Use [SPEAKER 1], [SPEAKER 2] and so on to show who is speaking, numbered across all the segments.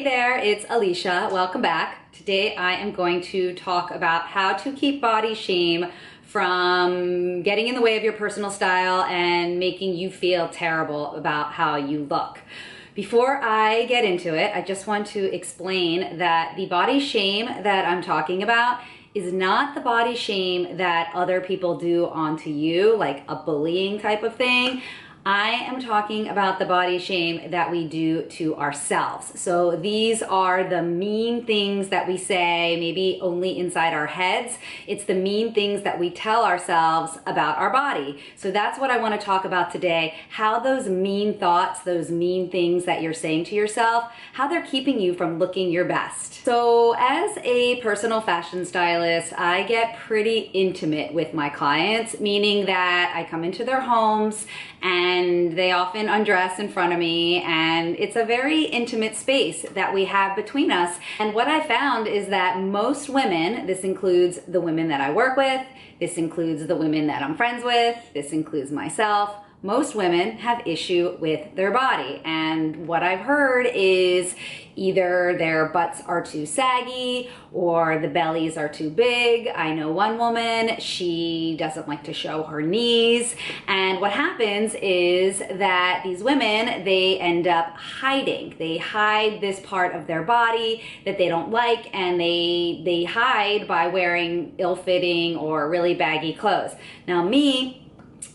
[SPEAKER 1] There, it's Elysha. Welcome back. Today I am going to talk about how to keep body shame from getting in the way of your personal style and making you feel terrible about how you look. Before I get into it, I just want to explain that the body shame that I'm talking about is not the body shame that other people do onto you, like a bullying type of thing. I am talking about the body shame that we do to ourselves. So these are the mean things that we say, maybe only inside our heads. It's the mean things that we tell ourselves about our body. So that's what I want to talk about today, how those mean thoughts, those mean things that you're saying to yourself, how they're keeping you from looking your best. So as a personal fashion stylist, I get pretty intimate with my clients, meaning that I come into their homes and they often undress in front of me, and it's a very intimate space that we have between us. And what I found is that most women, this includes the women that I work with, this includes the women that I'm friends with, this includes myself, most women have issue with their body. And what I've heard is either their butts are too saggy or the bellies are too big. I know one woman, she doesn't like to show her knees. And what happens is that these women, they end up hiding. They hide this part of their body that they don't like, and they hide by wearing ill-fitting or really baggy clothes. Now me,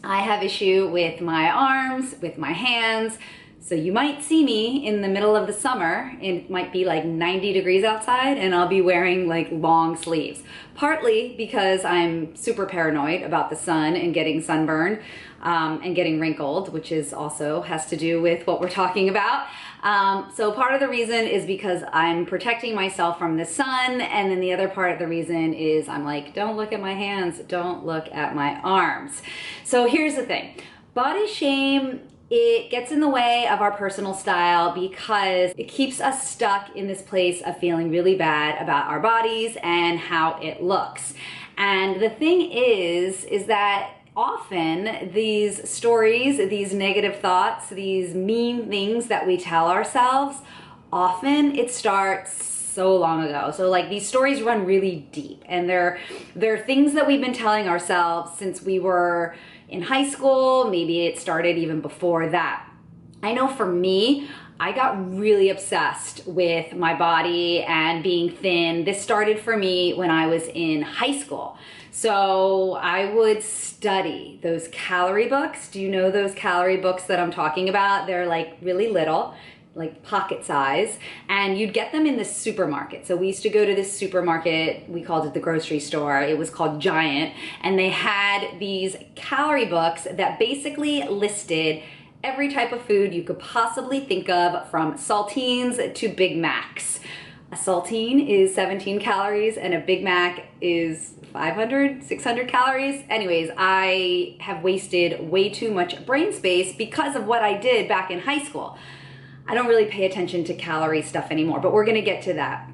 [SPEAKER 1] I have issue with my arms, with my hands. So you might see me in the middle of the summer, it might be like 90 degrees outside, and I'll be wearing like long sleeves. Partly because I'm super paranoid about the sun and getting sunburned and getting wrinkled, which is also has to do with what we're talking about. So part of the reason is because I'm protecting myself from the sun, and then the other part of the reason is I'm like, don't look at my hands, don't look at my arms. So here's the thing, body shame, it gets in the way of our personal style because it keeps us stuck in this place of feeling really bad about our bodies and how it looks. And the thing is that often these stories, these negative thoughts, these mean things that we tell ourselves, often it starts so long ago. So like these stories run really deep, and they're things that we've been telling ourselves since we were in high school. Maybe it started even before that. I know for me, I got really obsessed with my body and being thin. This started for me when I was in high school. So I would study those calorie books. Do you know those calorie books that I'm talking about? They're like really little, like pocket size, and you'd get them in the supermarket. So we used to go to this supermarket, we called it the grocery store, it was called Giant, and they had these calorie books that basically listed every type of food you could possibly think of, from saltines to Big Macs. A saltine is 17 calories and a Big Mac is 500, 600 calories. Anyways, I have wasted way too much brain space because of what I did back in high school. I don't really pay attention to calorie stuff anymore, but we're gonna get to that.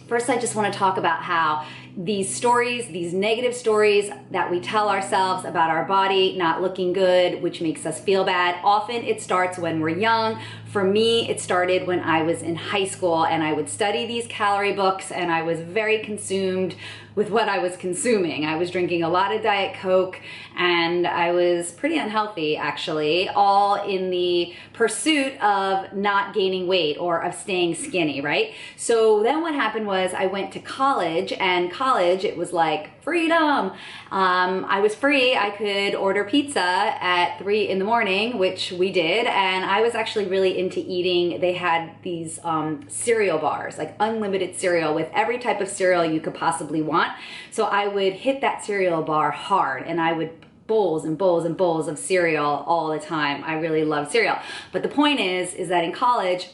[SPEAKER 1] First, I just wanna talk about how these stories, these negative stories that we tell ourselves about our body not looking good, which makes us feel bad, often it starts when we're young. For me, it started when I was in high school, and I would study these calorie books, and I was very consumed with what I was consuming. I was drinking a lot of Diet Coke, and I was pretty unhealthy actually, all in the pursuit of not gaining weight or of staying skinny, right? So then what happened was I went to college, and college, it was like freedom. I was free. I could order pizza at 3 in the morning, which we did, and I was actually really into eating. They had these cereal bars, like unlimited cereal with every type of cereal you could possibly want. So I would hit that cereal bar hard, and I would bowls and bowls and bowls of cereal all the time. I really love cereal. But the point is that in college,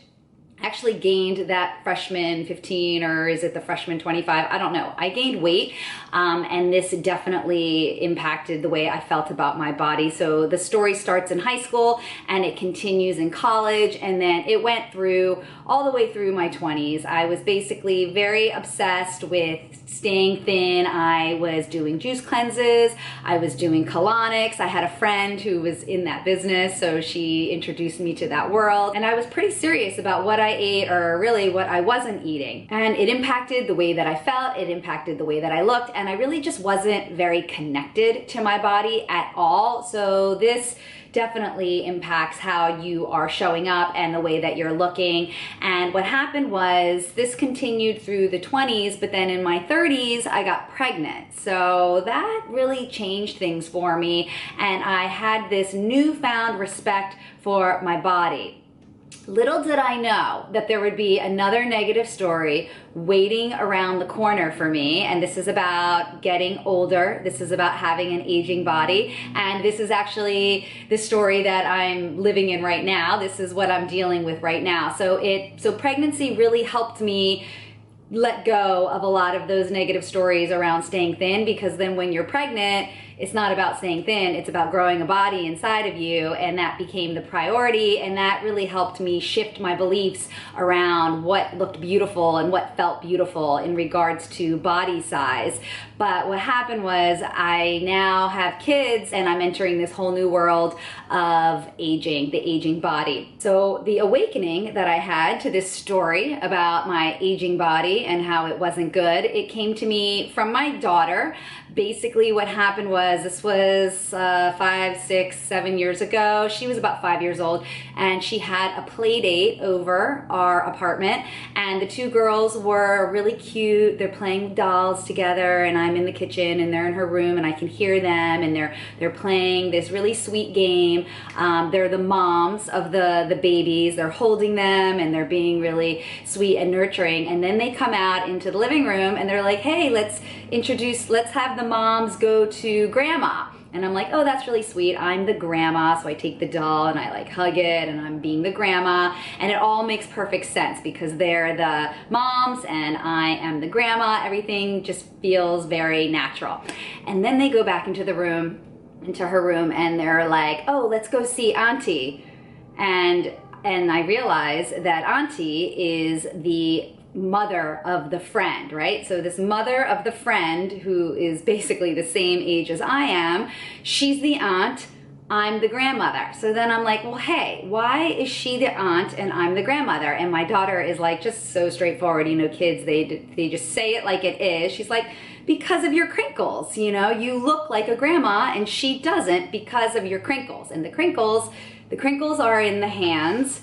[SPEAKER 1] actually gained that freshman 15, or is it the freshman 25? I don't know. I gained weight, and this definitely impacted the way I felt about my body. So the story starts in high school and it continues in college, and then it went through all the way through my 20s. I was basically very obsessed with staying thin. I was doing juice cleanses. I was doing colonics. I had a friend who was in that business, so she introduced me to that world, and I was pretty serious about what I I ate or really what I wasn't eating. And it impacted the way that I felt, it impacted the way that I looked, and I really just wasn't very connected to my body at all. So this definitely impacts how you are showing up and the way that you're looking. And what happened was this continued through the 20s, but then in my 30s, I got pregnant. So that really changed things for me. And I had this newfound respect for my body. Little did I know that there would be another negative story waiting around the corner for me. And this is about getting older. This is about having an aging body. And this is actually the story that I'm living in right now. This is what I'm dealing with right now. So pregnancy really helped me let go of a lot of those negative stories around staying thin, because then when you're pregnant, it's not about staying thin, it's about growing a body inside of you, and that became the priority, and that really helped me shift my beliefs around what looked beautiful and what felt beautiful in regards to body size. But what happened was I now have kids and I'm entering this whole new world of aging, the aging body. So the awakening that I had to this story about my aging body and how it wasn't good, it came to me from my daughter. Basically what happened was, this was 5, 6, 7 years ago. She was about 5 years old, and she had a play date over our apartment, and the two girls were really cute. They're playing dolls together, and I'm in the kitchen and they're in her room, and I can hear them, and they're playing this really sweet game. They're the moms of the babies. They're holding them and they're being really sweet and nurturing. And then they come out into the living room and they're like, hey, let's have the moms go to grandma. And I'm like, oh, that's really sweet. I'm the grandma. So I take the doll and I like hug it and I'm being the grandma. And it all makes perfect sense because they're the moms and I am the grandma. Everything just feels very natural. And then they go back into the room, into her room, and they're like, oh, let's go see Auntie. And I realize that Auntie is the mother of the friend, right? So this mother of the friend, who is basically the same age as I am, she's the aunt, I'm the grandmother. So then I'm like, well, hey, why is she the aunt and I'm the grandmother? And my daughter is like, just so straightforward, you know, kids, they just say it like it is. She's like, because of your crinkles, you know, you look like a grandma and she doesn't because of your crinkles. And the crinkles are in the hands.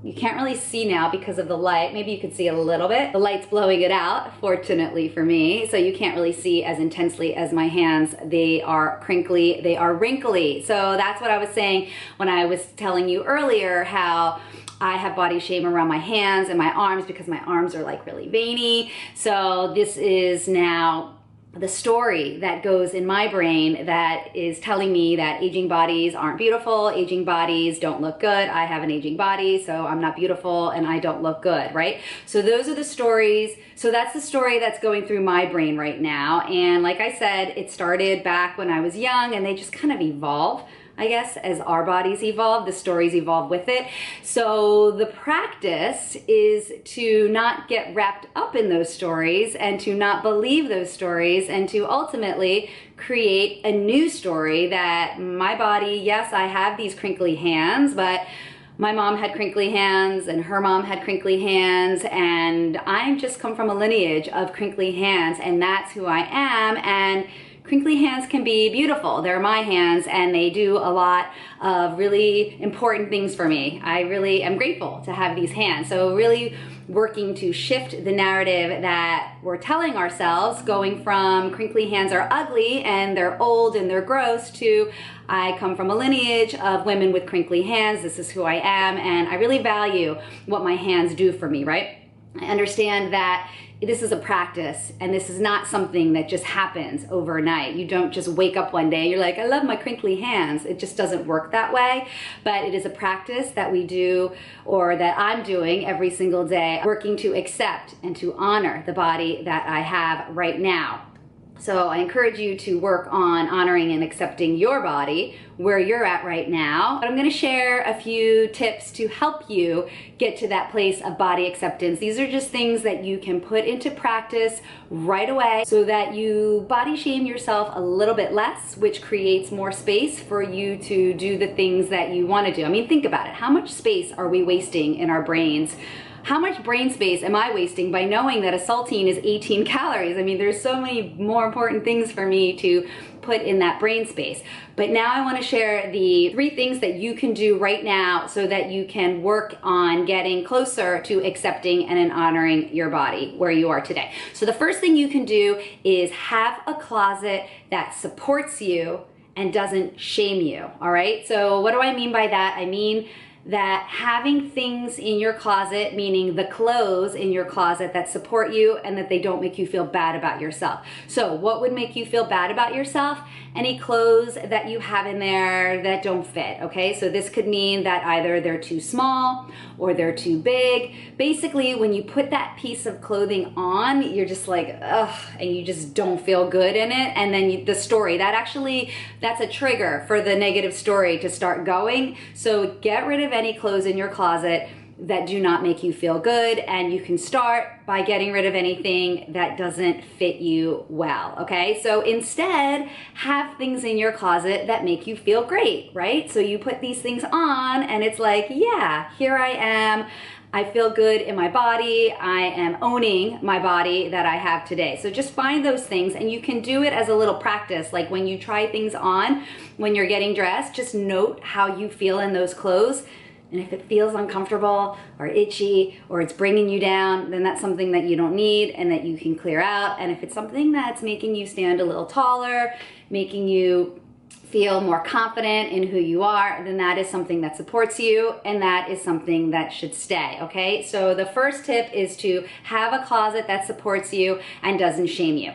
[SPEAKER 1] You can't really see now because of the light. Maybe you could see a little bit. The light's blowing it out, fortunately for me. So you can't really see as intensely as my hands. They are crinkly, they are wrinkly. So that's what I was saying when I was telling you earlier how I have body shame around my hands and my arms because my arms are like really veiny. So this is now the story that goes in my brain that is telling me that aging bodies aren't beautiful, aging bodies don't look good, I have an aging body, so I'm not beautiful and I don't look good, right? So those are the stories. So that's the story that's going through my brain right now. And like I said, it started back when I was young and they just kind of evolve. I guess as our bodies evolve, the stories evolve with it. So the practice is to not get wrapped up in those stories and to not believe those stories and to ultimately create a new story that my body, yes, I have these crinkly hands, but my mom had crinkly hands and her mom had crinkly hands, and I just come from a lineage of crinkly hands, and that's who I am. And crinkly hands can be beautiful. They're my hands and they do a lot of really important things for me. I really am grateful to have these hands. So really working to shift the narrative that we're telling ourselves, going from crinkly hands are ugly and they're old and they're gross to I come from a lineage of women with crinkly hands. This is who I am, and I really value what my hands do for me, right? I understand that this is a practice and this is not something that just happens overnight. You don't just wake up one day and you're like, I love my crinkly hands. It just doesn't work that way. But it is a practice that we do, or that I'm doing every single day, working to accept and to honor the body that I have right now. So I encourage you to work on honoring and accepting your body where you're at right now. But I'm gonna share a few tips to help you get to that place of body acceptance. These are just things that you can put into practice right away so that you body shame yourself a little bit less, which creates more space for you to do the things that you wanna do. I mean, think about it. How much space are we wasting in our brains how much brain space am I wasting by knowing that a saltine is 18 calories? I mean, there's so many more important things for me to put in that brain space. But now I want to share the 3 things that you can do right now so that you can work on getting closer to accepting and honoring your body where you are today. So the first thing you can do is have a closet that supports you and doesn't shame you, all right? So what do I mean by that? I mean that having things in your closet, meaning the clothes in your closet that support you and that they don't make you feel bad about yourself. So what would make you feel bad about yourself? Any clothes that you have in there that don't fit, okay? So this could mean that either they're too small or they're too big. Basically, when you put that piece of clothing on, you're just like, ugh, and you just don't feel good in it. And then the story, that's a trigger for the negative story to start going. So get rid of any clothes in your closet that do not make you feel good, and you can start by getting rid of anything that doesn't fit you well, okay? So instead, have things in your closet that make you feel great, right? So you put these things on and it's like, yeah, here I am. I feel good in my body. I am owning my body that I have today. So just find those things, and you can do it as a little practice. Like when you try things on, when you're getting dressed, just note how you feel in those clothes. And if it feels uncomfortable or itchy or it's bringing you down, then that's something that you don't need and that you can clear out. And if it's something that's making you stand a little taller, making you feel more confident in who you are, then that is something that supports you, and that is something that should stay, okay? So the first tip is to have a closet that supports you and doesn't shame you.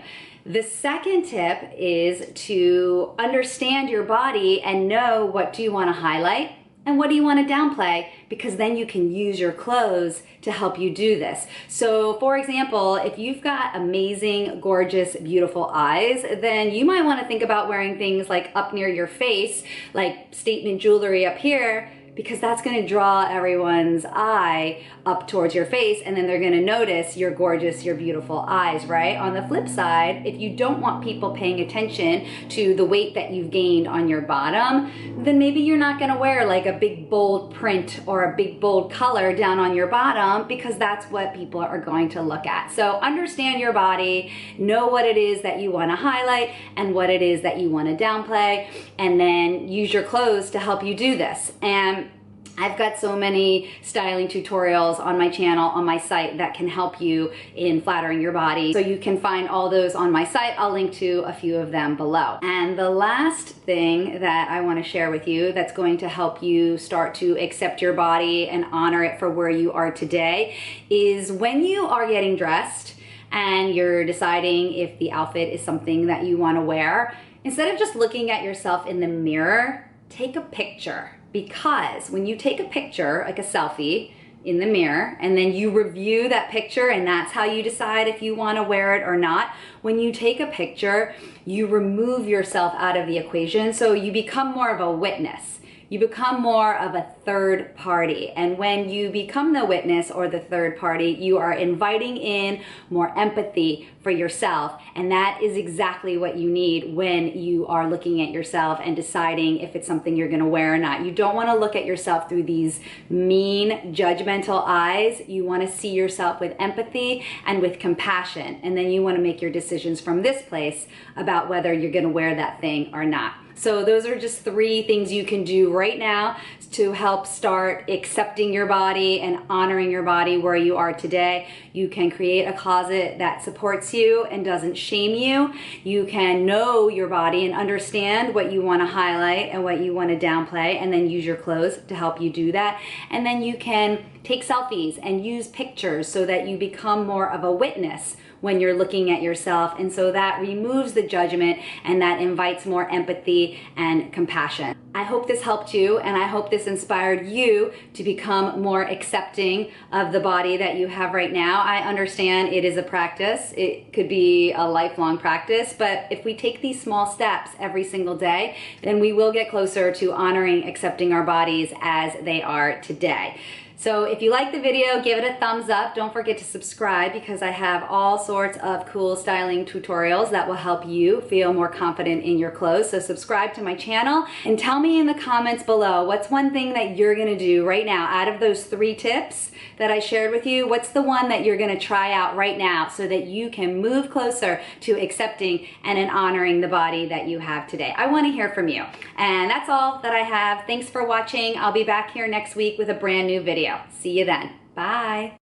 [SPEAKER 1] The second tip is to understand your body and know what do you want to highlight and what do you want to downplay, because then you can use your clothes to help you do this. So for example, if you've got amazing, gorgeous, beautiful eyes, then you might want to think about wearing things like up near your face, like statement jewelry up here, because that's going to draw everyone's eye up towards your face, and then they're going to notice your gorgeous, your beautiful eyes, right? On the flip side, if you don't want people paying attention to the weight that you've gained on your bottom, then maybe you're not going to wear like a big bold print or a big bold color down on your bottom, because that's what people are going to look at. So understand your body, know what it is that you want to highlight and what it is that you want to downplay, and then use your clothes to help you do this. And I've got so many styling tutorials on my channel, on my site, that can help you in flattering your body. So you can find all those on my site. I'll link to a few of them below. And the last thing that I want to share with you that's going to help you start to accept your body and honor it for where you are today is when you are getting dressed and you're deciding if the outfit is something that you want to wear, instead of just looking at yourself in the mirror, take a picture. Because when you take a picture, like a selfie, in the mirror, and then you review that picture, and that's how you decide if you want to wear it or not. When you take a picture, you remove yourself out of the equation, so you become more of a witness. You become more of a third party. And when you become the witness or the third party, you are inviting in more empathy for yourself. And that is exactly what you need when you are looking at yourself and deciding if it's something you're gonna wear or not. You don't wanna look at yourself through these mean, judgmental eyes. You wanna see yourself with empathy and with compassion. And then you wanna make your decisions from this place about whether you're gonna wear that thing or not. So those are just 3 things you can do right now to help start accepting your body and honoring your body where you are today. You can create a closet that supports you and doesn't shame you. You can know your body and understand what you want to highlight and what you want to downplay, and then use your clothes to help you do that. And then you can take selfies and use pictures so that you become more of a witness when you're looking at yourself, and so that removes the judgment and that invites more empathy and compassion. I hope this helped you, and I hope this inspired you to become more accepting of the body that you have right now. I understand it is a practice. It could be a lifelong practice, but if we take these small steps every single day, then we will get closer to honoring, accepting our bodies as they are today. So if you like the video, give it a thumbs up. Don't forget to subscribe because I have all sorts of cool styling tutorials that will help you feel more confident in your clothes. So subscribe to my channel and tell me in the comments below, what's one thing that you're gonna do right now out of those 3 tips that I shared with you? What's the one that you're gonna try out right now so that you can move closer to accepting and honoring the body that you have today? I wanna hear from you. And that's all that I have. Thanks for watching. I'll be back here next week with a brand new video. See you then. Bye.